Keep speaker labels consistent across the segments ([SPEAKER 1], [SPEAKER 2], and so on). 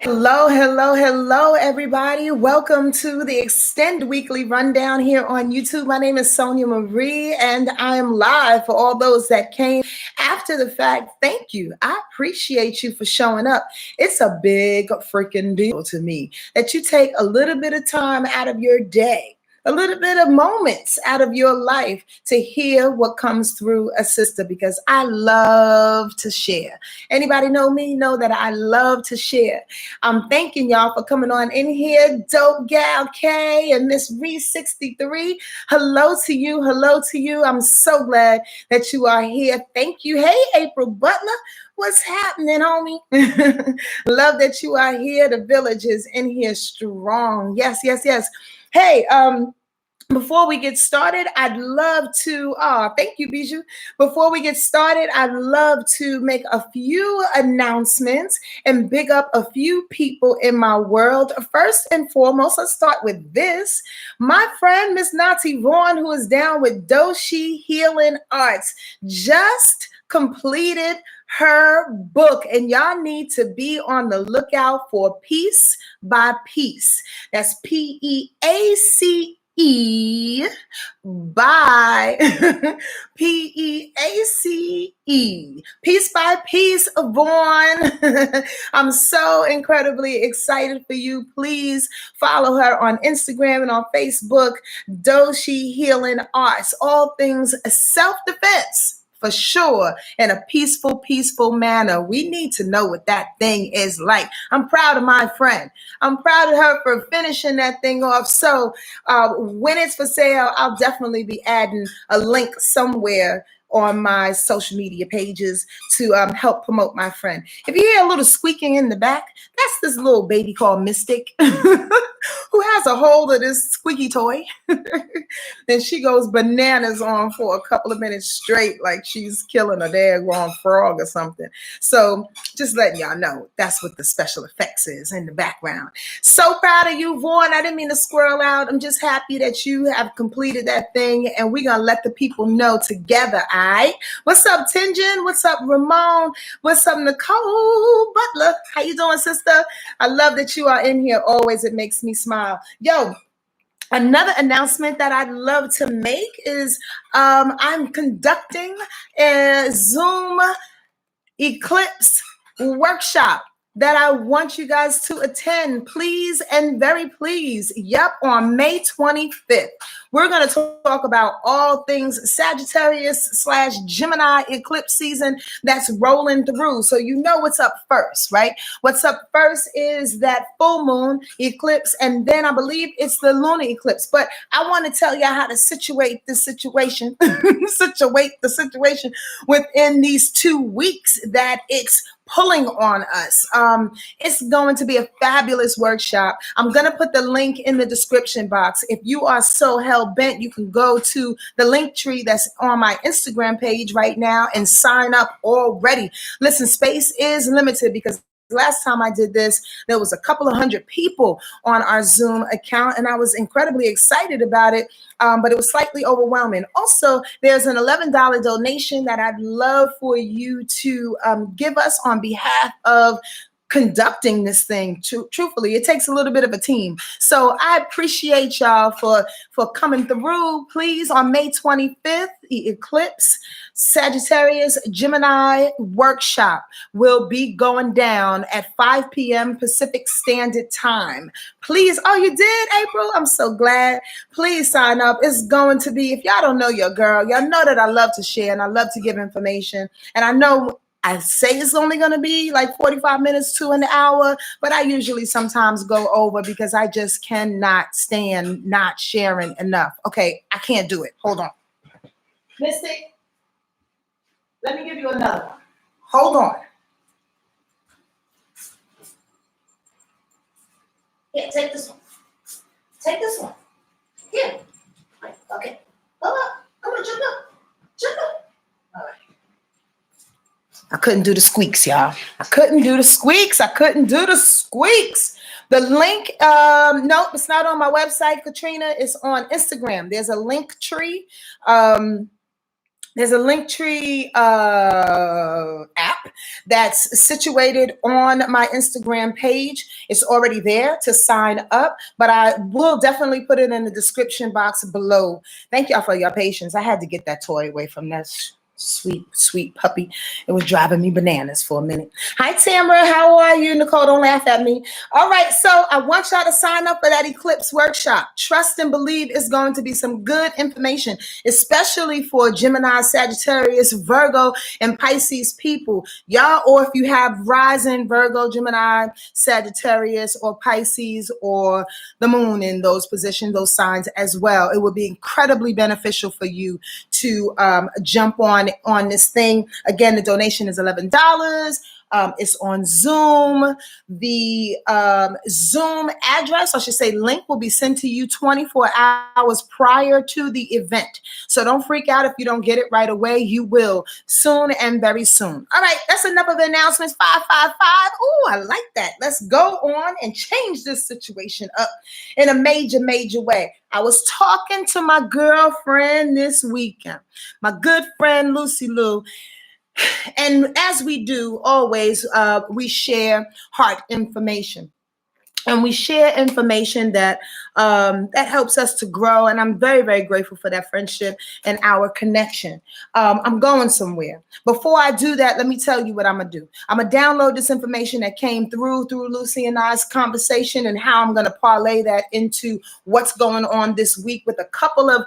[SPEAKER 1] Hello, hello, hello, everybody. Welcome to the Extend Weekly Rundown here on YouTube. My name is Sonia Marie, and I am live for all those that came after the fact. Thank you. I appreciate you for showing up. It's a big freaking deal to me that you take a little bit of time out of your day, a little bit of moments out of your life to hear what comes through a sister, because I love to share. Anybody know me? Know that I love to share. I'm thanking y'all for coming on in here. Dope Gal K and Miss Reese 63. Hello to you. Hello to you. I'm so glad that you are here. Thank you. Hey, April Butler. What's happening, homie? Love that you are here. The village is in here strong. Yes, yes, yes. Hey, before we get started, I'd love to, thank you, Bijou. Before we get started, I'd love to make a few announcements and big up a few people in my world. First and foremost, let's start with this. My friend, Miss Nati Vaughn, who is down with Doshi Healing Arts, just completed her book, and y'all need to be on the lookout for Piece by Piece. That's Peace by Peace. Piece by Piece, Vaughn. I'm so incredibly excited for you. Please follow her on Instagram and on Facebook. Doshi Healing Arts. All things self-defense. For sure, in a peaceful manner. We need to know what that thing is like. I'm proud of my friend. I'm proud of her for finishing that thing off. So when it's for sale, I'll definitely be adding a link somewhere on my social media pages to help promote my friend. If you hear a little squeaking in the back, that's this little baby called Mystic who has a hold of this squeaky toy. Then she goes bananas on for a couple of minutes straight, like she's killing a daggone frog or something. So just letting y'all know, that's what the special effects is in the background. So proud of you, Vaughn. I didn't mean to squirrel out. I'm just happy that you have completed that thing, and we're going to let the people know together, all right? What's up, Tinjin? What's up, Ramon? What's up, Nicole Butler? How you doing, sister? I love that you are in here always. It makes me smile. Yo, another announcement that I'd love to make is I'm conducting a Zoom Eclipse workshop that I want you guys to attend, please and very please. Yep, on May 25th. We're going to talk about all things Sagittarius/Gemini eclipse season that's rolling through. So you know what's up first, right? What's up first is that full moon eclipse, and then I believe it's the lunar eclipse. But I want to tell you how to situate the situation, within these 2 weeks that it's pulling on us. It's going to be a fabulous workshop. I'm going to put the link in the description box. If you are so hell-bent, you can go to the link tree that's on my Instagram page right now and sign up already. Listen, space is limited because last time I did this, there was a couple of hundred people on our Zoom account, and I was incredibly excited about it, but it was slightly overwhelming. Also, there's an $11 donation that I'd love for you to give us on behalf of conducting this thing. Truthfully, it takes a little bit of a team. So I appreciate y'all for coming through. Please, on May 25th, the Eclipse Sagittarius Gemini workshop will be going down at 5 p.m. Pacific Standard Time. Please, oh, you did, April? I'm so glad. Please sign up. It's going to be, if y'all don't know your girl, y'all know that I love to share and I love to give information. And I know I say it's only going to be like 45 minutes to an hour, but I usually sometimes go over because I just cannot stand not sharing enough. Okay, I can't do it. Hold on. Mystic, let me give you another one. Hold on. Here, take this one. Take this one. Here. Okay. Come up. Come on, jump up. Jump up. All right. I couldn't do the squeaks, y'all. I couldn't do the squeaks. The link, nope, it's not on my website, Katrina. It's on Instagram. There's a link tree There's a Linktree app that's situated on my Instagram page. It's already there to sign up, but I will definitely put it in the description box below. Thank y'all for your patience. I had to get that toy away from that sweet puppy. It was driving me bananas for a minute. Hi, Tamara. How are you? Nicole, don't laugh at me. All right, so I want y'all to sign up for that Eclipse workshop. Trust and believe it's going to be some good information, especially for Gemini, Sagittarius, Virgo, and Pisces people. Y'all, or if you have rising Virgo, Gemini, Sagittarius, or Pisces, or the moon in those positions, those signs as well. It would be incredibly beneficial for you to jump on this thing. Again, the donation is $11. It's on Zoom. The Zoom address, I should say link, will be sent to you 24 hours prior to the event. So don't freak out if you don't get it right away. You will soon and very soon. All right, that's enough of the announcements. 555. Oh, I like that. Let's go on and change this situation up in a major way. I was talking to my girlfriend this weekend, my good friend Lucy Lou. And as we do always, we share heart information. And we share information that that helps us to grow. And I'm very grateful for that friendship and our connection. I'm going somewhere. Before I do that, let me tell you what I'm going to do. I'm going to download this information that came through Lucy and I's conversation, and how I'm going to parlay that into what's going on this week with a couple of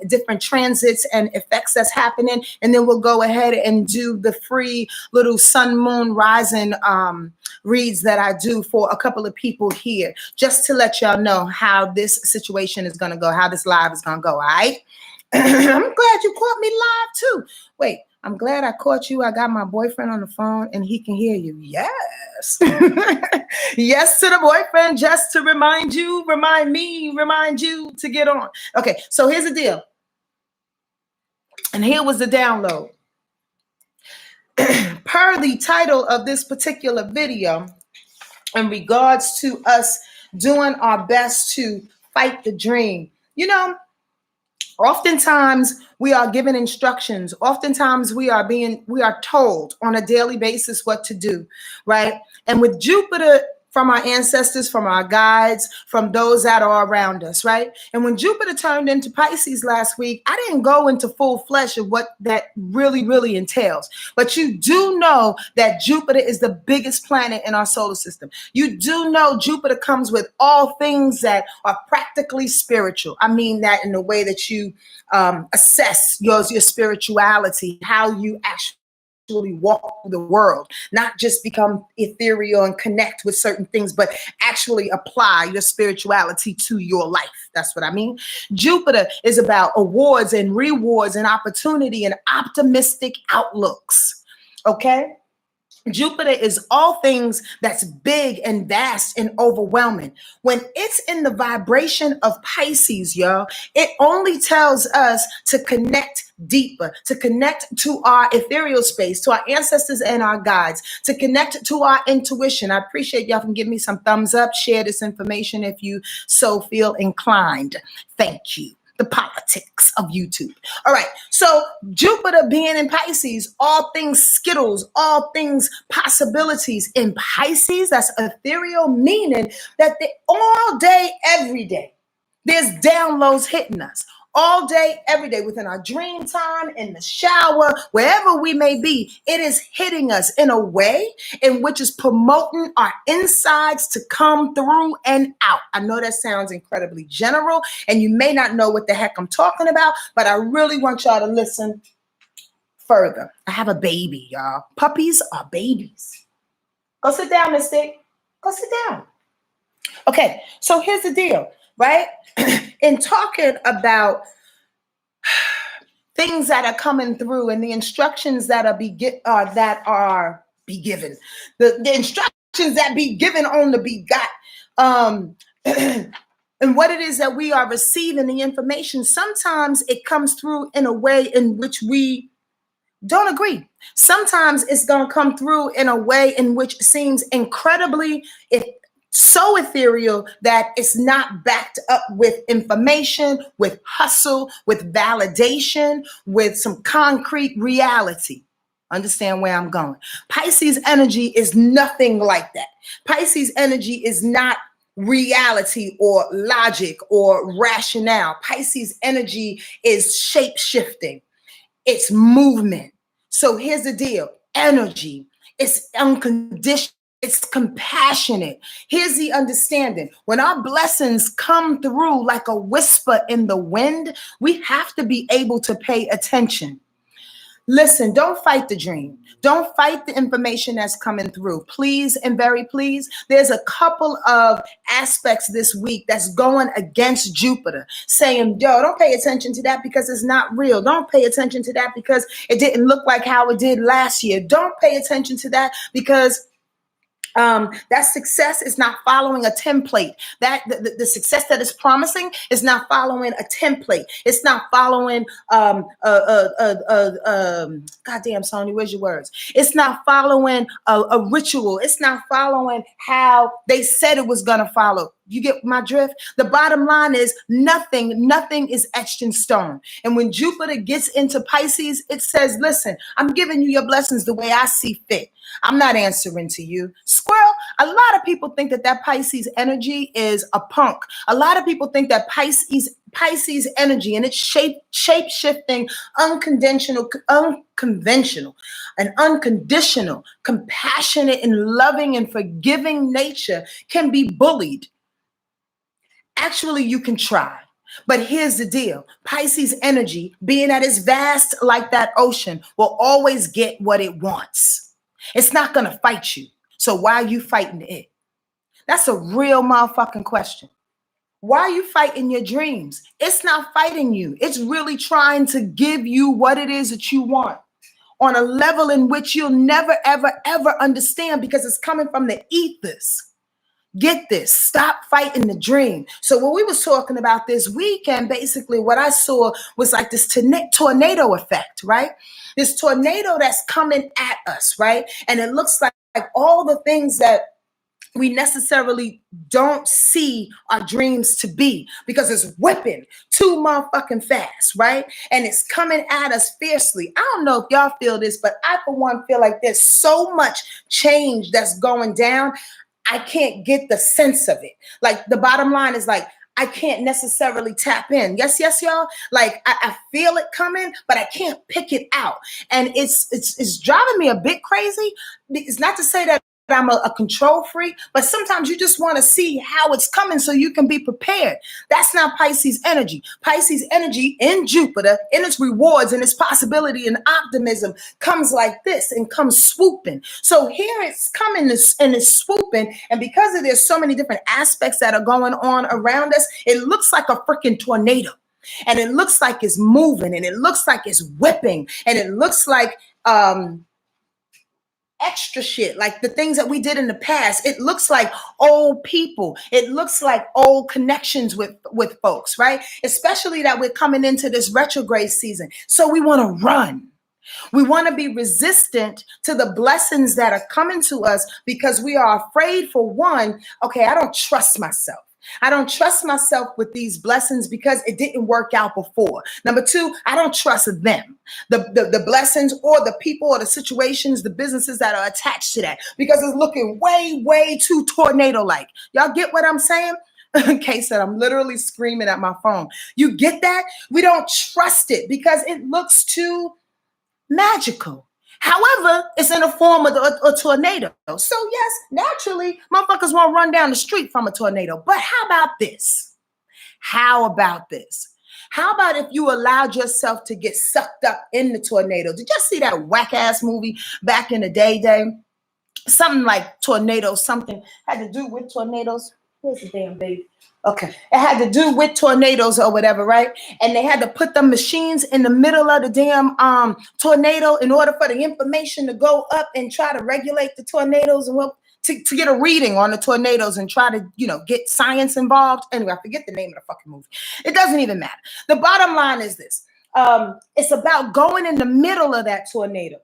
[SPEAKER 1] different transits and effects that's happening. And then we'll go ahead and do the free little sun, moon, rising reads that I do for a couple of people here, just to let y'all know how this situation is going to go, how this live is going to go. All right. I'm glad you caught me live too. Wait, I'm glad I caught you. I got my boyfriend on the phone and he can hear you. Yes. Yes to the boyfriend, just to remind you to get on. Okay, so here's the deal. And here was the download. Per the title of this particular video, in regards to us doing our best to fight the dream. You know, oftentimes we are given instructions. Oftentimes we are told on a daily basis what to do, right? And with Jupiter, from our ancestors, from our guides, from those that are around us, right? And when Jupiter turned into Pisces last week, I didn't go into full flesh of what that really entails. But you do know that Jupiter is the biggest planet in our solar system. You do know Jupiter comes with all things that are practically spiritual. I mean that in the way that you assess your spirituality, how you actually walk through the world, not just become ethereal and connect with certain things, but actually apply your spirituality to your life. That's what I mean. Jupiter is about awards and rewards and opportunity and optimistic outlooks. Okay. Jupiter is all things that's big and vast and overwhelming. When it's in the vibration of Pisces, y'all, it only tells us to connect deeper, to connect to our ethereal space, to our ancestors and our guides, to connect to our intuition. I appreciate y'all can give me some thumbs up, share this information if you so feel inclined. Thank you. The politics of YouTube. All right. So Jupiter being in Pisces, all things Skittles, all things possibilities in Pisces, that's ethereal, meaning that all day, every day, there's downloads hitting us. All day, every day, within our dream time, in the shower, wherever we may be, it is hitting us in a way in which is promoting our insides to come through and out. I know that sounds incredibly general, and you may not know what the heck I'm talking about, but I really want y'all to listen further. I have a baby, y'all. Puppies are babies. Go sit down, Mystic. Go sit down. Okay, so here's the deal, right? In talking about things that are coming through and the instructions that are be given, the instructions that be given on the begot, and what it is that we are receiving the information, sometimes it comes through in a way in which we don't agree. Sometimes it's going to come through in a way in which seems incredibly So ethereal that it's not backed up with information, with hustle, with validation, with some concrete reality. Understand where I'm going? Pisces energy is nothing like that. Pisces energy is not reality or logic or rationale. Pisces energy is shape shifting. It's movement. So here's the deal. Energy. It's unconditional. It's compassionate. Here's the understanding. When our blessings come through like a whisper in the wind, we have to be able to pay attention. Listen, don't fight the dream. Don't fight the information that's coming through. Please and very please. There's a couple of aspects this week that's going against Jupiter, saying, yo, don't pay attention to that because it's not real. Don't pay attention to that because it didn't look like how it did last year. Don't pay attention to that because that success is not following a template. That the success that is promising is not following a template. It's not following goddamn Sonya, where's your words? It's not following a ritual. It's not following how they said it was gonna follow. You get my drift? The bottom line is nothing is etched in stone. And when Jupiter gets into Pisces, it says, listen, I'm giving you your blessings the way I see fit. I'm not answering to you. Squirrel, a lot of people think that Pisces energy is a punk. A lot of people think that Pisces energy and its shape shifting, unconventional, and unconditional, compassionate and loving and forgiving nature can be bullied. Actually, you can try. But here's the deal. Pisces energy, being that it's vast like that ocean, will always get what it wants. It's not going to fight you. So why are you fighting it? That's a real motherfucking question. Why are you fighting your dreams? It's not fighting you. It's really trying to give you what it is that you want on a level in which you'll never, ever, ever understand because it's coming from the ethers. Get this. Stop fighting the dream. So what we was talking about this weekend, basically what I saw was like this tornado effect, right? This tornado that's coming at us, right? And it looks like all the things that we necessarily don't see our dreams to be because it's whipping too motherfucking fast, right? And it's coming at us fiercely. I don't know if y'all feel this, but I, for one, feel like there's so much change that's going down. I can't get the sense of it. Like the bottom line is like, I can't necessarily tap in. Yes, y'all. Like I feel it coming, but I can't pick it out. And it's driving me a bit crazy. It's not to say that I'm a control freak, but sometimes you just want to see how it's coming so you can be prepared. That's not Pisces energy. Pisces energy in Jupiter, in its rewards and its possibility and optimism comes like this and comes swooping. So here it's coming and it's swooping. And because there's so many different aspects that are going on around us, it looks like a freaking tornado. And it looks like it's moving and it looks like it's whipping and it looks like extra shit, like the things that we did in the past. It looks like old people. It looks like old connections with folks, right? Especially that we're coming into this retrograde season. So we want to run. We want to be resistant to the blessings that are coming to us because we are afraid, for one, okay, I don't trust myself. I don't trust myself with these blessings because it didn't work out before. Number two, I don't trust them, the blessings or the people or the situations, the businesses that are attached to that, because it's looking way, way too tornado-like. Y'all get what I'm saying? Okay, so I'm literally screaming at my phone. You get that? We don't trust it because it looks too magical. However, it's in the form of a tornado. So yes, naturally, motherfuckers won't run down the street from a tornado. But how about this? How about this? How about if you allowed yourself to get sucked up in the tornado? Did you see that whack-ass movie back in the day? Something like tornadoes, something had to do with tornadoes. Where's the damn baby? Okay, it had to do with tornadoes or whatever, right? And they had to put the machines in the middle of the damn tornado in order for the information to go up and try to regulate the tornadoes and to get a reading on the tornadoes and try to, get science involved. Anyway, I forget the name of the fucking movie. It doesn't even matter. The bottom line is this. It's about going in the middle of that tornado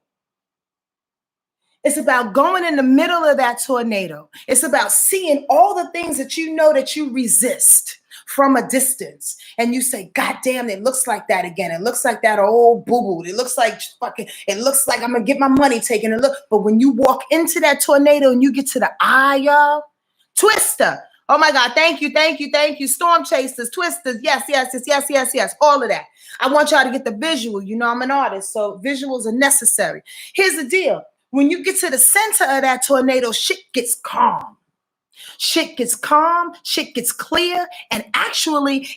[SPEAKER 1] It's about going in the middle of that tornado. It's about seeing all the things that you know that you resist from a distance. And you say, God damn, it looks like that again. It looks like that old boo-boo. It looks like it looks like I'm going to get my money taken. But when you walk into that tornado and you get to the eye, y'all, twister. Oh my God, thank you, thank you, thank you. Storm chasers, twisters, yes, yes, yes, yes, yes, yes, all of that. I want y'all to get the visual. You know, I'm an artist, so visuals are necessary. Here's the deal. When you get to the center of that tornado, shit gets calm. Shit gets calm, shit gets clear, and actually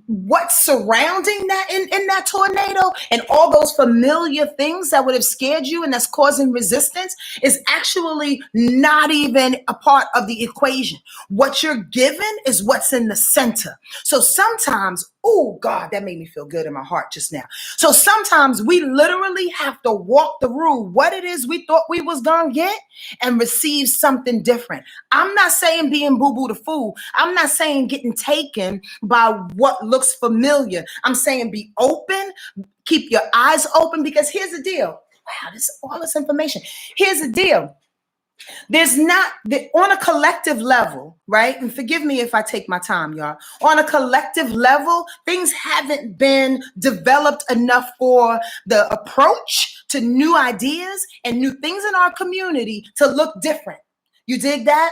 [SPEAKER 1] what's surrounding that in that tornado and all those familiar things that would have scared you and that's causing resistance is actually not even a part of the equation. What you're given is what's in the center. So sometimes, oh God, that made me feel good in my heart just now. So sometimes we literally have to walk through what it is we thought we was gonna get and receive something different. I'm not saying being boo-boo the fool. I'm not saying getting taken by what looks familiar. I'm saying be open, keep your eyes open, because here's the deal. Wow, all this information. Here's the deal. There's not, on a collective level, right? And forgive me if I take my time, y'all. On a collective level, things haven't been developed enough for the approach to new ideas and new things in our community to look different. You dig that?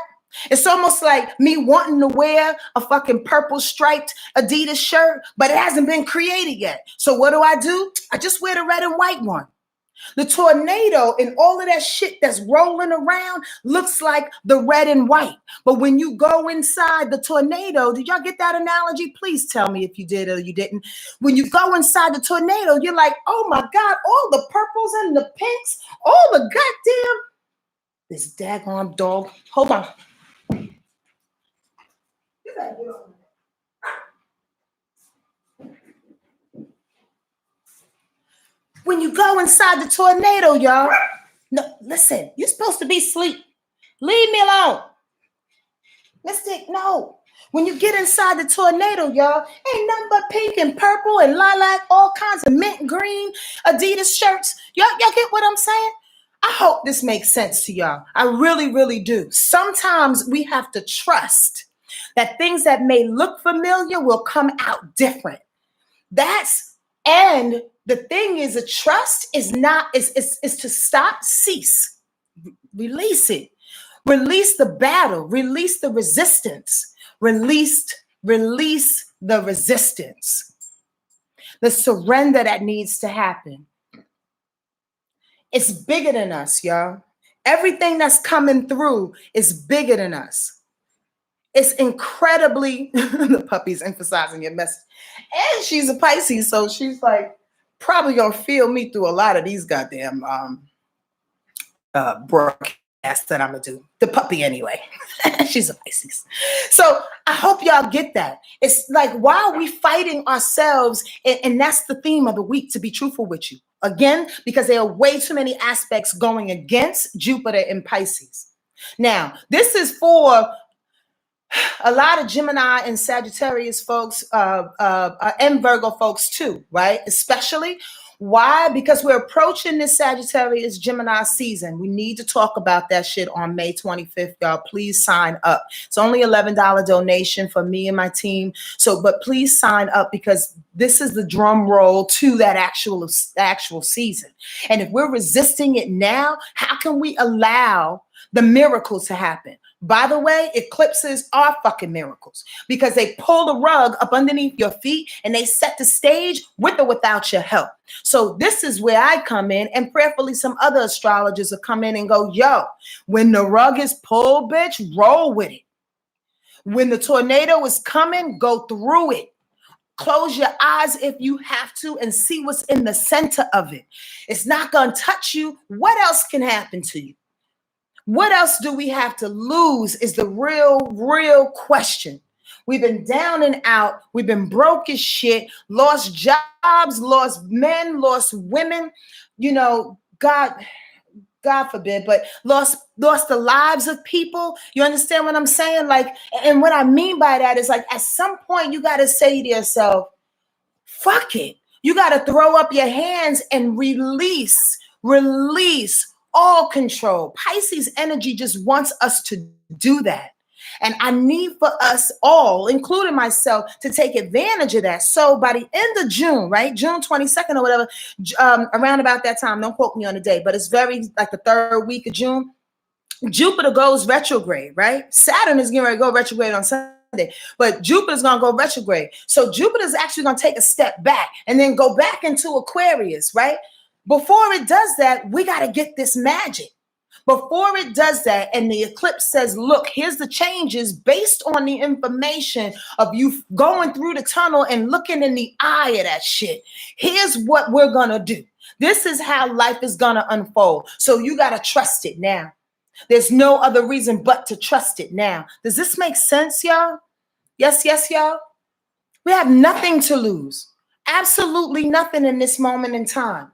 [SPEAKER 1] It's almost like me wanting to wear a fucking purple striped Adidas shirt, but it hasn't been created yet. So what do? I just wear the red and white one. The tornado and all of that shit that's rolling around looks like the red and white. But when you go inside the tornado, did y'all get that analogy? Please tell me if you did or you didn't. When you go inside the tornado, you're like, oh my God, all the purples and the pinks, all the goddamn, this daggone dog. Hold on. You gotta get on. When you go inside the tornado, y'all, no, listen, you're supposed to be asleep. Leave me alone. Mystic, no. When you get inside the tornado, y'all, ain't nothing but pink and purple and lilac, all kinds of mint green Adidas shirts. Y'all get what I'm saying? I hope this makes sense to y'all. I really, really do. Sometimes we have to trust that things that may look familiar will come out different. And the thing is, a trust is to stop, cease, release it, release the battle, release the resistance, release the resistance, the surrender that needs to happen. It's bigger than us, y'all. Everything that's coming through is bigger than us. It's incredibly, the puppy's emphasizing your message. And she's a Pisces, so she's like, probably gonna feel me through a lot of these goddamn broadcasts that I'm gonna do. The puppy anyway. She's a Pisces. So I hope y'all get that. It's like, why are we fighting ourselves? And that's the theme of the week, to be truthful with you. Again, because there are way too many aspects going against Jupiter in Pisces. Now, this is for a lot of Gemini and Sagittarius folks, and Virgo folks too, right? Especially. Why? Because we're approaching this Sagittarius Gemini season. We need to talk about that shit on May 25th, y'all. Please sign up. It's only $11 donation for me and my team. So, but please sign up, because this is the drum roll to that actual season. And if we're resisting it now, how can we allow the miracles to happen? By the way, eclipses are fucking miracles, because they pull the rug up underneath your feet and they set the stage with or without your help. So this is where I come in, and prayerfully some other astrologers will come in and go, yo, when the rug is pulled, bitch, roll with it. When the tornado is coming, go through it. Close your eyes if you have to and see what's in the center of it. It's not going to touch you. What else can happen to you? What else do we have to lose is the real question. We've been down and out. We've been broke as shit, lost jobs, lost men, lost women, you know, God forbid, but lost the lives of people. You understand what I'm saying? Like, and what I mean by that is, like, at some point you got to say to yourself, fuck it. You got to throw up your hands and release all control. Pisces energy just wants us to do that. And I need for us all, including myself, to take advantage of that. So by the end of June, right, June 22nd or whatever, around about that time, don't quote me on the day, but it's very like the third week of June, Jupiter goes retrograde, right? Saturn is getting ready to go retrograde on Sunday, but Jupiter's going to go retrograde. So Jupiter's actually going to take a step back and then go back into Aquarius, right? Before it does that, we got to get this magic. Before it does that, and the eclipse says, look, here's the changes based on the information of you going through the tunnel and looking in the eye of that shit. Here's what we're going to do. This is how life is going to unfold. So you got to trust it now. There's no other reason but to trust it now. Does this make sense, y'all? Yes, y'all. We have nothing to lose. Absolutely nothing in this moment in time.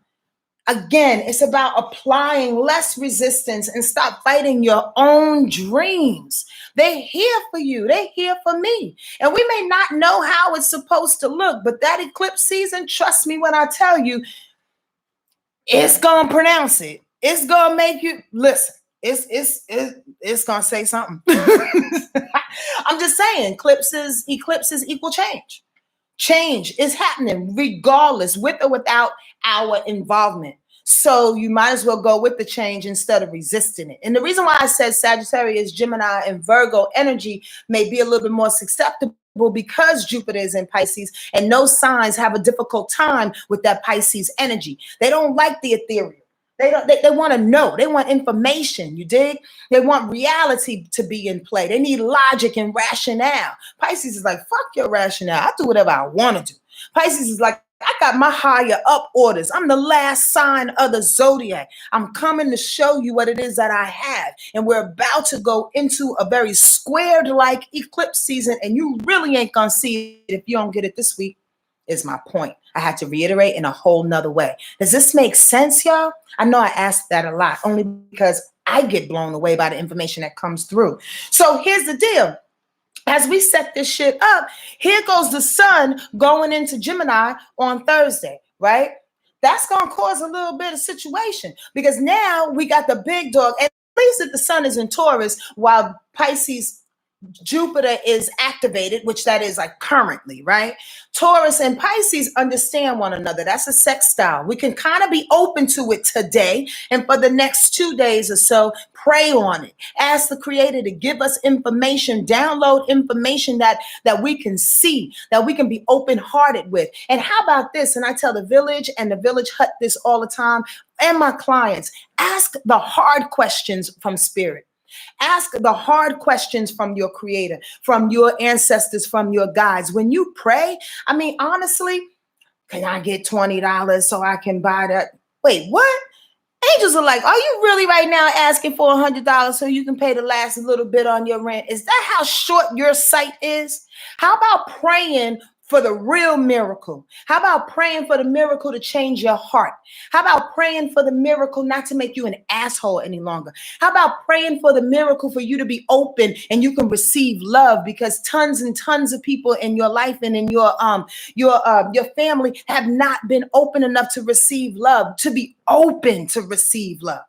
[SPEAKER 1] Again, it's about applying less resistance and stop fighting your own dreams. They're here for you. They're here for me. And we may not know how it's supposed to look, but that eclipse season, trust me when I tell you, it's going to pronounce it. It's going to make you listen. It's going to say something. I'm just saying, eclipses equal change. Change is happening regardless, with or without our involvement. So you might as well go with the change instead of resisting it. And the reason why I said Sagittarius, Gemini, and Virgo energy may be a little bit more susceptible because Jupiter is in Pisces, and those signs have a difficult time with that Pisces energy. They don't like the ethereal. They want to know. They want information. You dig? They want reality to be in play. They need logic and rationale. Pisces is like, fuck your rationale. I do whatever I want to do. Pisces is like, I got my higher up orders. I'm the last sign of the zodiac. I'm coming to show you what it is that I have. And we're about to go into a very squared like eclipse season. And you really ain't going to see it if you don't get it this week, is my point. I had to reiterate in a whole nother way. Does this make sense, y'all? I know I asked that a lot, only because I get blown away by the information that comes through. So here's the deal. As we set this shit up, here goes the sun going into Gemini on Thursday, right? That's going to cause a little bit of situation because now we got the big dog. At least if the sun is in Taurus while Pisces Jupiter is activated, which that is like currently, right? Taurus and Pisces understand one another. That's a sextile. We can kind of be open to it today. And for the next 2 days or so, pray on it. Ask the creator to give us information, download information that we can see, that we can be open-hearted with. And how about this? And I tell the village and the village hut this all the time, and my clients, ask the hard questions from spirit. Ask the hard questions from your creator, from your ancestors, from your guides. When you pray, I mean, honestly, can I get $20 so I can buy that? Wait, what? Angels are like, are you really right now asking for $100 so you can pay the last little bit on your rent? Is that how short your sight is? How about praying for the real miracle? How about praying for the miracle to change your heart? How about praying for the miracle not to make you an asshole any longer? How about praying for the miracle for you to be open and you can receive love? Because tons and tons of people in your life and in your family have not been open enough to receive love, to be open to receive love,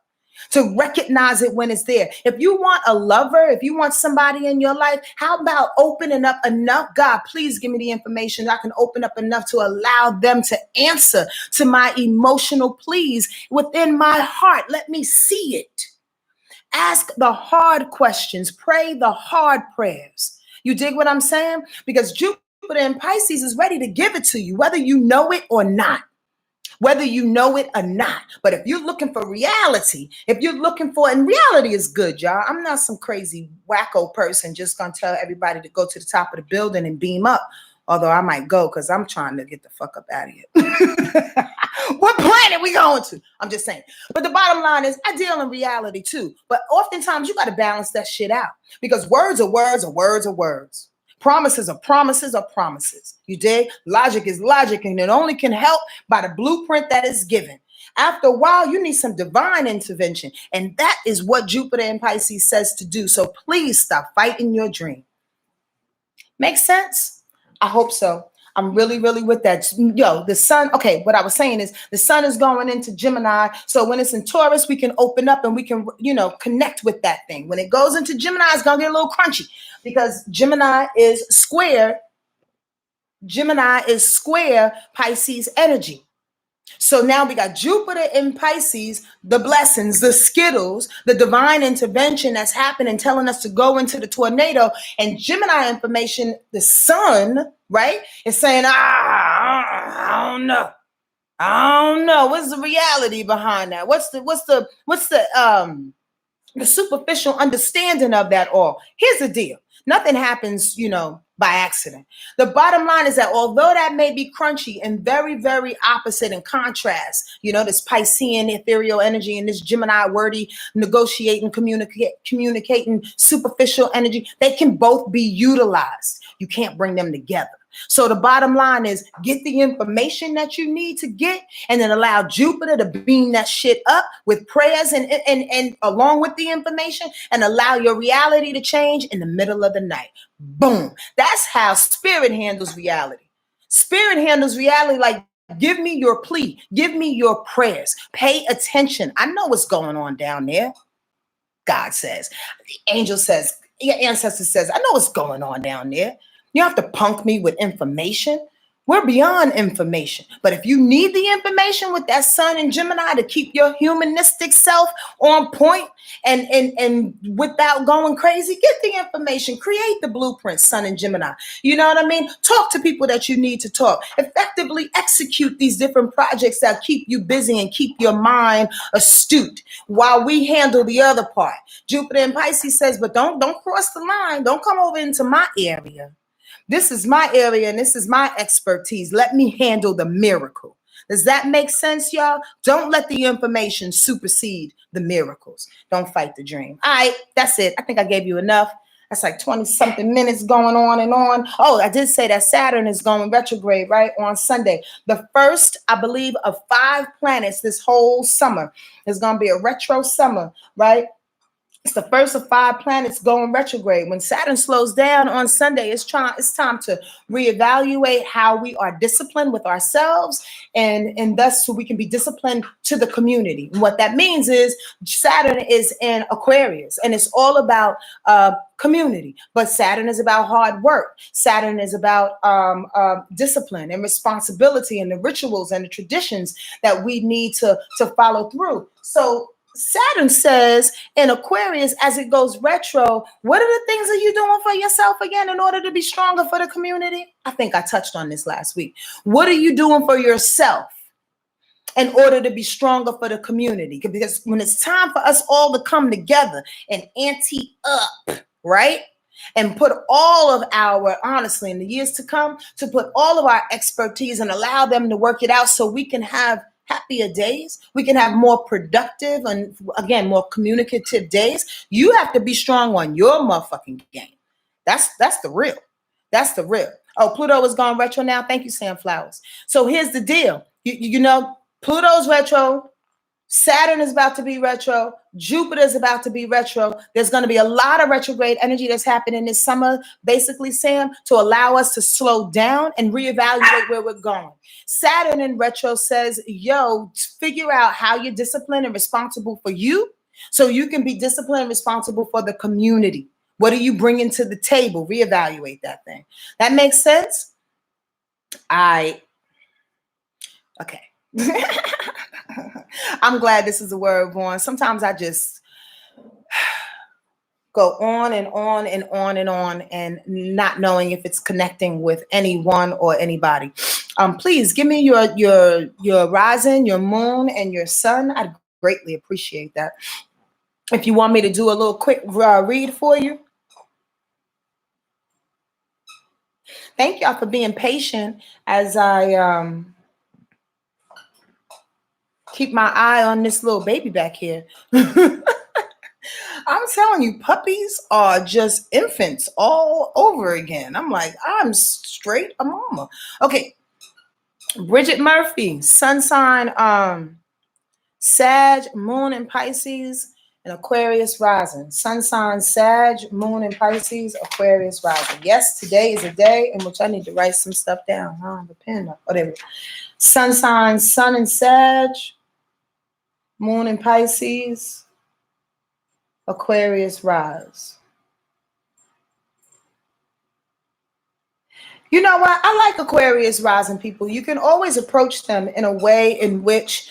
[SPEAKER 1] to recognize it when it's there. If you want a lover, if you want somebody in your life, how about opening up enough? God, please give me the information that I can open up enough to allow them to answer to my emotional pleas within my heart. Let me see it. Ask the hard questions. Pray the hard prayers. You dig what I'm saying? Because Jupiter in Pisces is ready to give it to you, whether you know it or not. Whether you know it or not. But if you're looking for reality, and reality is good, y'all. I'm not some crazy wacko person just going to tell everybody to go to the top of the building and beam up. Although I might go because I'm trying to get the fuck up out of here. What planet we going to? I'm just saying. But the bottom line is I deal in reality too. But oftentimes you got to balance that shit out because words are words are words are words. Promises are promises are promises. You dig? Logic is logic, and it only can help by the blueprint that is given. After a while, you need some divine intervention, and that is what Jupiter in Pisces says to do. So please stop fighting your dream. Make sense? I hope so. I'm really, really with that. Yo, the sun, okay, what I was saying is the sun is going into Gemini. So when it's in Taurus, we can open up and we can, connect with that thing. When it goes into Gemini, it's going to get a little crunchy because Gemini is square Pisces energy. So now we got Jupiter in Pisces, the blessings, the skittles, the divine intervention that's happening, telling us to go into the tornado. And Gemini information, the sun, right, is saying, I don't know. What's the reality behind that? What's the superficial understanding of that all? Here's the deal. Nothing happens, by accident. The bottom line is that although that may be crunchy and very, very opposite and contrast, this Piscean ethereal energy and this Gemini wordy, negotiating, communicating superficial energy, they can both be utilized. You can't bring them together. So the bottom line is get the information that you need to get and then allow Jupiter to beam that shit up with prayers and along with the information and allow your reality to change in the middle of the night. Boom. That's how spirit handles reality. Spirit handles reality like, give me your plea. Give me your prayers. Pay attention. I know what's going on down there. God says. The angel says. Your ancestor says, I know what's going on down there. You don't have to punk me with information. We're beyond information. But if you need the information with that sun in Gemini to keep your humanistic self on point and without going crazy, get the information. Create the blueprint, sun in Gemini. You know what I mean? Talk to people that you need to talk. Effectively execute these different projects that keep you busy and keep your mind astute while we handle the other part. Jupiter in Pisces says, but don't cross the line. Don't come over into my area. This is my area and this is my expertise. Let me handle the miracle. Does that make sense, y'all? Don't let the information supersede the miracles. Don't fight the dream. All right, that's it. I think I gave you enough. That's like 20-something minutes going on and on. Oh, I did say that Saturn is going retrograde, right, on Sunday. The first, I believe, of 5 planets this whole summer. Is going to be a retro summer, right? It's the first of 5 planets going retrograde. When Saturn slows down on Sunday, it's time to reevaluate how we are disciplined with ourselves and thus so we can be disciplined to the community. And what that means is Saturn is in Aquarius and it's all about community. But Saturn is about hard work. Saturn is about discipline and responsibility and the rituals and the traditions that we need to follow through. So Saturn says in Aquarius, as it goes retro, what are the things that you're doing for yourself again in order to be stronger for the community? I think I touched on this last week. What are you doing for yourself in order to be stronger for the community? Because when it's time for us all to come together and ante up, right? And put all of our, honestly, in the years to come, to put all of our expertise and allow them to work it out so we can have happier days. We can have more productive and, again, more communicative days. You have to be strong on your motherfucking game. That's the real. That's the real. Oh, Pluto is gone retro now. Thank you, Sam Flowers. So here's the deal. You know, Pluto's retro. Saturn is about to be retro. Jupiter is about to be retro. There's going to be a lot of retrograde energy that's happening this summer, basically, Sam, to allow us to slow down and reevaluate where we're going. Saturn in retro says, yo, figure out how you're disciplined and responsible for you so you can be disciplined and responsible for the community. What are you bringing to the table? Reevaluate that thing. That makes sense? Okay. I'm glad this is a word, Vaughn. Sometimes I just go on and on and on and on and not knowing if it's connecting with anyone or anybody. Please give me your rising, your moon, and your sun. I'd greatly appreciate that. If you want me to do a little quick read for you. Thank y'all for being patient as I keep my eye on this little baby back here. I'm telling you, puppies are just infants all over again. I'm like, I'm straight a mama. Okay. Bridget Murphy, sun sign, Sag, moon in Pisces. and Aquarius rising. Sun sign Sag, Moon in Pisces, Aquarius rising. Yes, today is a day in which I need to write some stuff down. The pen. Oh, there we go. Sun sign, Sun in Sag, Moon in Pisces, Aquarius rise. You know what? I like Aquarius rising people. You can always approach them in a way in which,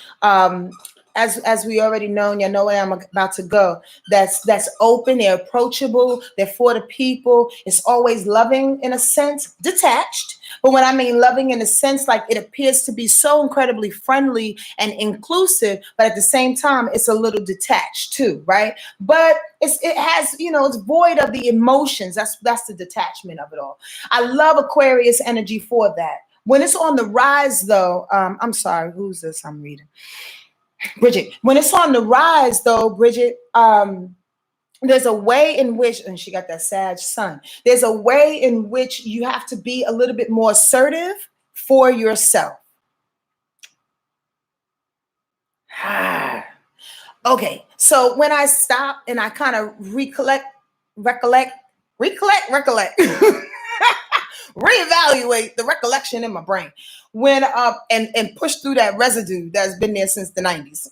[SPEAKER 1] as we already know, and you know where I'm about to go, that's open, they're approachable, they're for the people. It's always loving in a sense, detached. But when I mean loving in a sense, like it appears to be so incredibly friendly and inclusive, but at the same time, it's a little detached too, right? But it has, it's void of the emotions. That's the detachment of it all. I love Aquarius energy for that. When it's on the rise, though, I'm sorry, who's this I'm reading? Bridget. When it's on the rise, though, Bridget, there's a way in which, and she got that Sag sun, there's a way in which you have to be a little bit more assertive for yourself. Okay, so when I stop and I kind of recollect, reevaluate the recollection in my brain when and push through that residue that's been there since the 90s.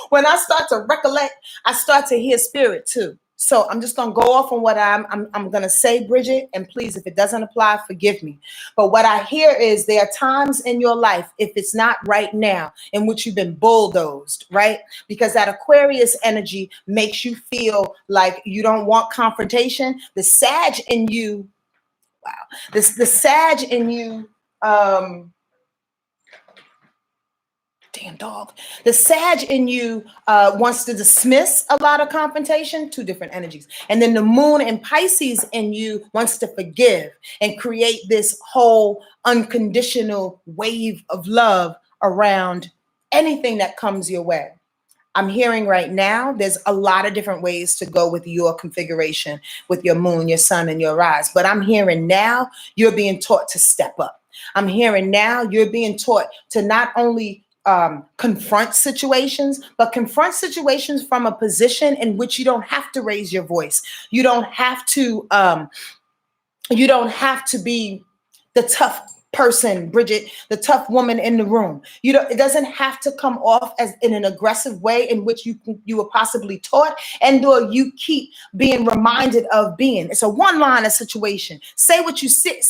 [SPEAKER 1] When I start to recollect, I start to hear spirit too. So I'm just gonna go off on what I'm gonna say, Bridget, and please, if it doesn't apply, forgive me. But what I hear is there are times in your life, if it's not right now, in which you've been bulldozed, right? Because that Aquarius energy makes you feel like you don't want confrontation. The Sag in you, wow, the Sag in you, damn dog. The Sag in you wants to dismiss a lot of confrontation, two different energies. And then the Moon and Pisces in you wants to forgive and create this whole unconditional wave of love around anything that comes your way. I'm hearing right now, there's a lot of different ways to go with your configuration, with your moon, your sun, and your rise. But I'm hearing now, you're being taught to step up. I'm hearing now, you're being taught to not only confront situations, but confront situations from a position in which you don't have to raise your voice. You don't have to be the tough person, Bridget, the tough woman in the room. It doesn't have to come off as in an aggressive way in which you were possibly taught and/or you keep being reminded of being. It's a one-liner situation. Say what you say,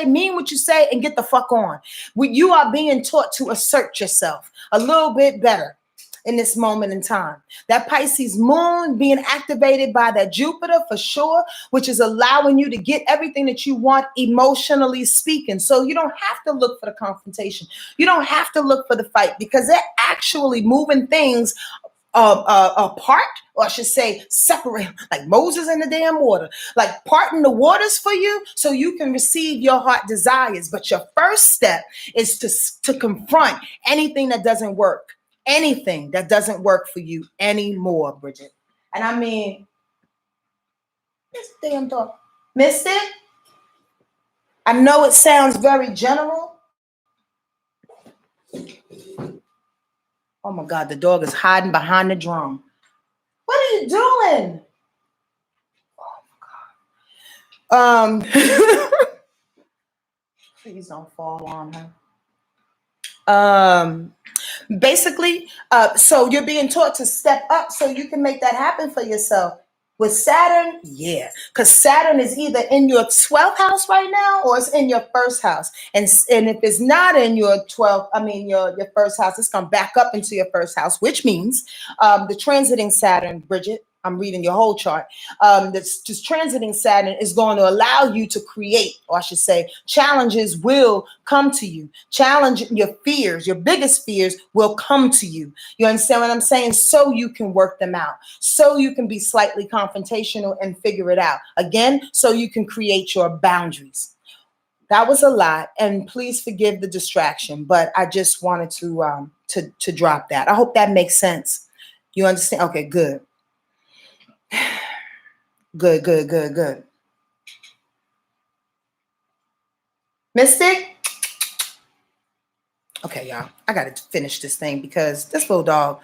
[SPEAKER 1] mean what you say, and get the fuck on. You are being taught to assert yourself a little bit better in this moment in time. That Pisces moon being activated by that Jupiter for sure, which is allowing you to get everything that you want emotionally speaking. So you don't have to look for the confrontation. You don't have to look for the fight because they're actually moving things apart, or I should say separate, like Moses in the damn water, like parting the waters for you so you can receive your heart desires. But your first step is to confront anything that doesn't work. Anything that doesn't work for you anymore, Bridget. And I mean, this damn dog. Missed it? I know it sounds very general. Oh my God, the dog is hiding behind the drum. What are you doing? Oh my God. Please don't fall on her. Basically, so you're being taught to step up so you can make that happen for yourself. With Saturn, yeah, because Saturn is either in your 12th house right now or it's in your first house. And if it's not in your 12th, your first house, it's going to back up into your first house, which means the transiting Saturn, Bridget, I'm reading your whole chart. That's just transiting Saturn is going to allow you to create, or I should say, challenges will come to you. Challenge your fears, your biggest fears will come to you. You understand what I'm saying? So you can work them out. So you can be slightly confrontational and figure it out. Again, so you can create your boundaries. That was a lot, and please forgive the distraction, but I just wanted to drop that. I hope that makes sense. You understand? Okay, good. Good. Mystic? Okay, y'all. I got to finish this thing because this little dog,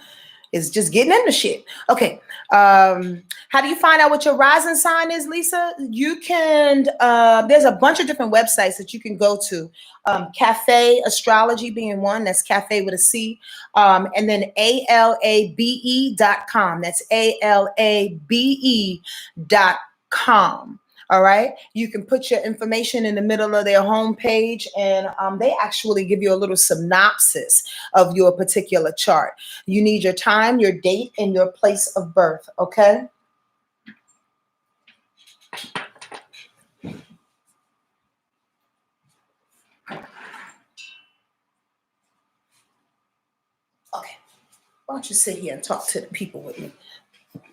[SPEAKER 1] is just getting into shit. Okay. How do you find out what your rising sign is, Lisa? You can, there's a bunch of different websites that you can go to. Cafe Astrology being one, that's cafe with a C. And then ALABE.com. That's ALABE.com. All right. You can put your information in the middle of their homepage, and they actually give you a little synopsis of your particular chart. You need your time, your date, and your place of birth. Okay. Okay. Why don't you sit here and talk to the people with me?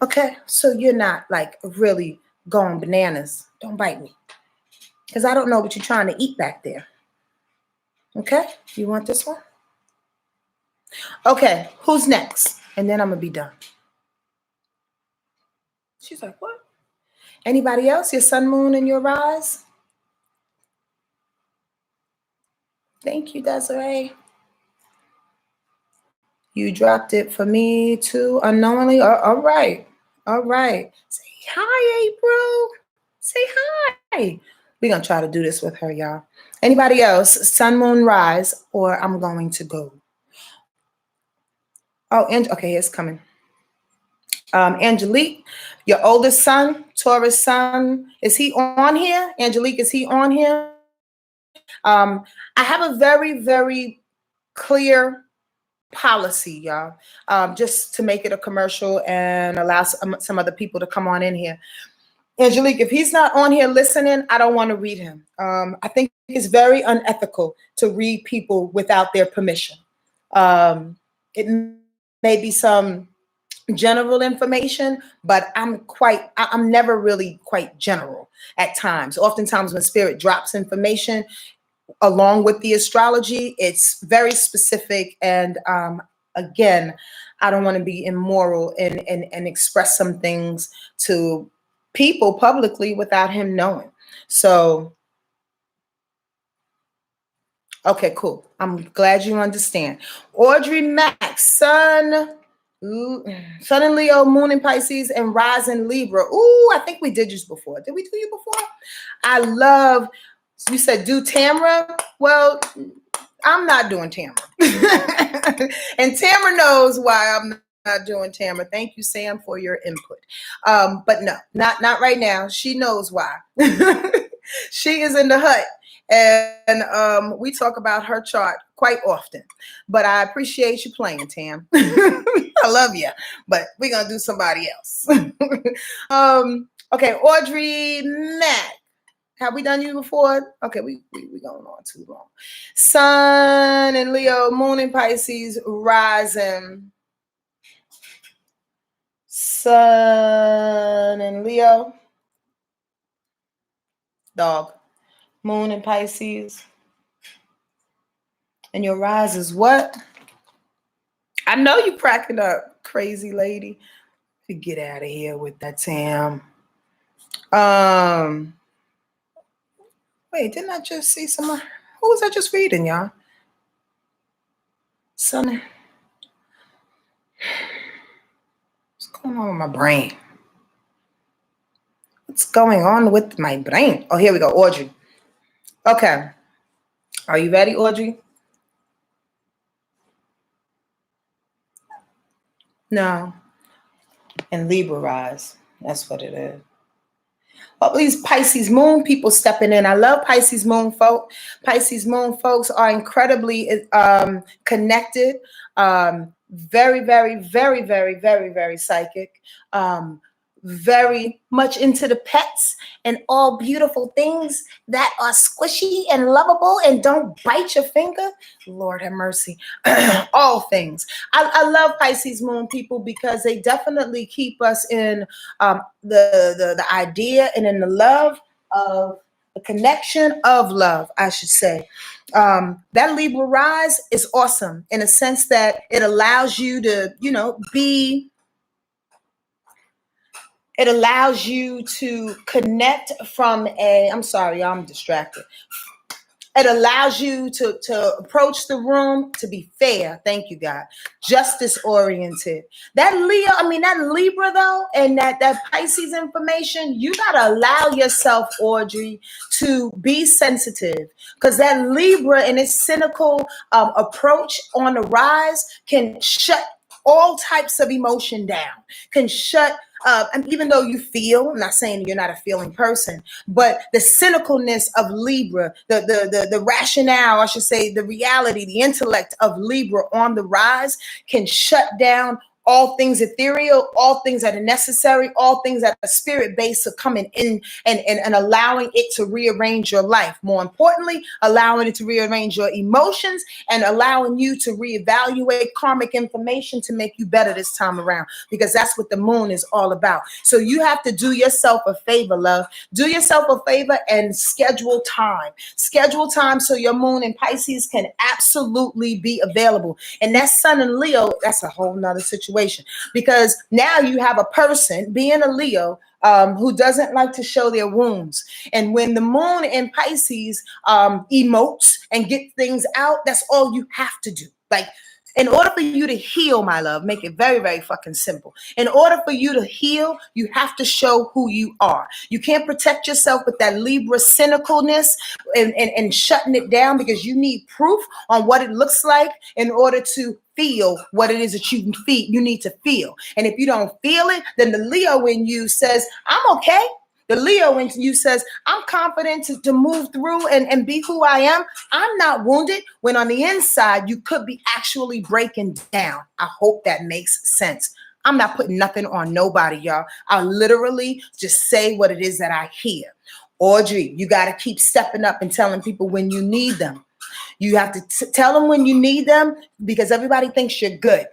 [SPEAKER 1] Okay. So you're not like really going bananas. Don't bite me, because I don't know what you're trying to eat back there. Okay. You want this one? Okay. Who's next? And then I'm going to be done. She's like, what? Anybody else? Your sun, moon, and your rise? Thank you, Desiree. You dropped it for me too, unknowingly. All right. All right. Say hi, April. Say hi. We're going to try to do this with her, y'all. Anybody else? Sun, moon, rise, or I'm going to go. Oh, and okay, it's coming. Angelique, your oldest son, Taurus sun, is he on here? Angelique, is he on here? I have a very, very clear policy, y'all, just to make it a commercial and allow some other people to come on in here. Angelique, if he's not on here listening, I don't want to read him. I think it's very unethical to read people without their permission. It may be some general information, but I'm never really quite general at times. Oftentimes when spirit drops information along with the astrology, it's very specific. And again, I don't want to be immoral and express some things to people publicly without him knowing. So, okay, cool. I'm glad you understand. Audrey Max, Sun in Leo, Moon in Pisces, and Rise in Libra. Ooh, I think we did you before. Did we do you before? I love, you said do Tamara. Well, I'm not doing Tamara. And Tamara knows why I'm not doing Tamara. Thank you, Sam, for your input. But no, not right now. She knows why. She is in the hut. And we talk about her chart quite often. But I appreciate you playing, Tam. I love you. But we're going to do somebody else. Okay, Audrey Mack. Have we done you before? Okay, we going on too long. Sun in Leo, Moon in Pisces, rising. Sun in Leo. Dog. Moon in Pisces. And your rise is what? I know you cracking up, crazy lady. Get out of here with that, Tam. Wait, didn't I just see someone? Who was I just reading, y'all? Sun. What's going on with my brain? What's going on with my brain? Oh, here we go, Audrey. Okay. Are you ready, Audrey? No. And Libra rise. That's what it is. All these Pisces moon people stepping in. I love Pisces moon folk. Pisces moon folks are incredibly connected. Very, very, very, very, very, very psychic. Very much into the pets and all beautiful things that are squishy and lovable and don't bite your finger. Lord have mercy. All things. I love Pisces moon people because they definitely keep us in the idea and in the love of the connection of love, I should say. That Libra rise is awesome in a sense that it allows you to, be. It allows you to connect from I'm sorry, I'm distracted. It allows you to approach the room to be fair. Thank you, God. Justice oriented. That Libra though, and that Pisces information, you gotta allow yourself, Audrey, to be sensitive, because that Libra and its cynical approach on the rise can shut all types of emotion down, can shut and even though you feel, I'm not saying you're not a feeling person, but the cynicalness of Libra, the rationale, I should say, the reality, the intellect of Libra on the rise can shut down all things ethereal, all things that are necessary, all things that are spirit-based are coming in and allowing it to rearrange your life. More importantly, allowing it to rearrange your emotions and allowing you to reevaluate karmic information to make you better this time around, because that's what the moon is all about. So you have to do yourself a favor, love. Do yourself a favor and schedule time. Schedule time so your moon in Pisces can absolutely be available. And that sun in Leo, that's a whole nother situation. Because now you have a person being a Leo who doesn't like to show their wounds. And when the moon in Pisces emotes and get things out, that's all you have to do. Like, in order for you to heal, my love, make it very, very fucking simple. In order for you to heal, you have to show who you are. You can't protect yourself with that Libra cynicalness and shutting it down, because you need proof on what it looks like in order to feel what it is that you need to feel. And if you don't feel it, then the Leo in you says, I'm okay. The Leo in you says, I'm confident to move through and be who I am. I'm not wounded, when on the inside, you could be actually breaking down. I hope that makes sense. I'm not putting nothing on nobody, y'all. I literally just say what it is that I hear. Audrey, you got to keep stepping up and telling people when you need them. You have to tell them when you need them, because everybody thinks you're good.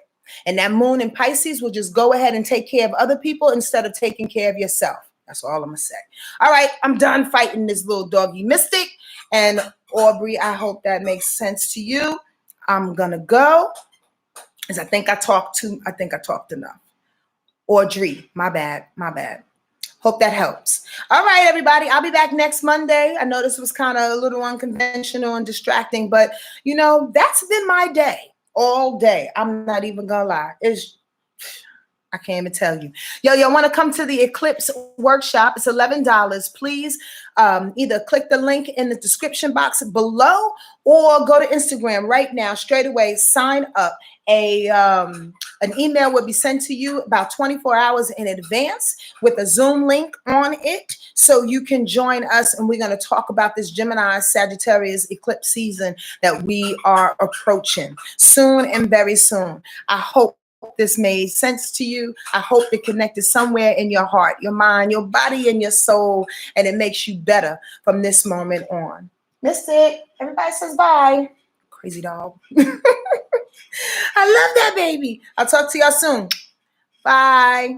[SPEAKER 1] And that moon in Pisces will just go ahead and take care of other people instead of taking care of yourself. That's all I'm going to say. All right, I'm done fighting this little doggy mystic. And Aubrey, I hope that makes sense to you. I'm going to go, because I think I talked enough. Audrey, my bad. Hope that helps. All right, everybody. I'll be back next Monday. I know this was kind of a little unconventional and distracting, but, that's been my day all day. I'm not even going to lie. I can't even tell you. Y'all want to come to the Eclipse workshop? It's $11. Please either click the link in the description box below or go to Instagram right now, straight away, sign up. An email will be sent to you about 24 hours in advance with a Zoom link on it, so you can join us. And we're going to talk about this Gemini Sagittarius eclipse season that we are approaching soon and very soon. I hope this made sense to you. I hope it connected somewhere in your heart, your mind, your body, and your soul, and it makes you better from this moment on. Mystic, everybody says bye. Crazy dog. I love that baby. I'll talk to y'all soon. Bye.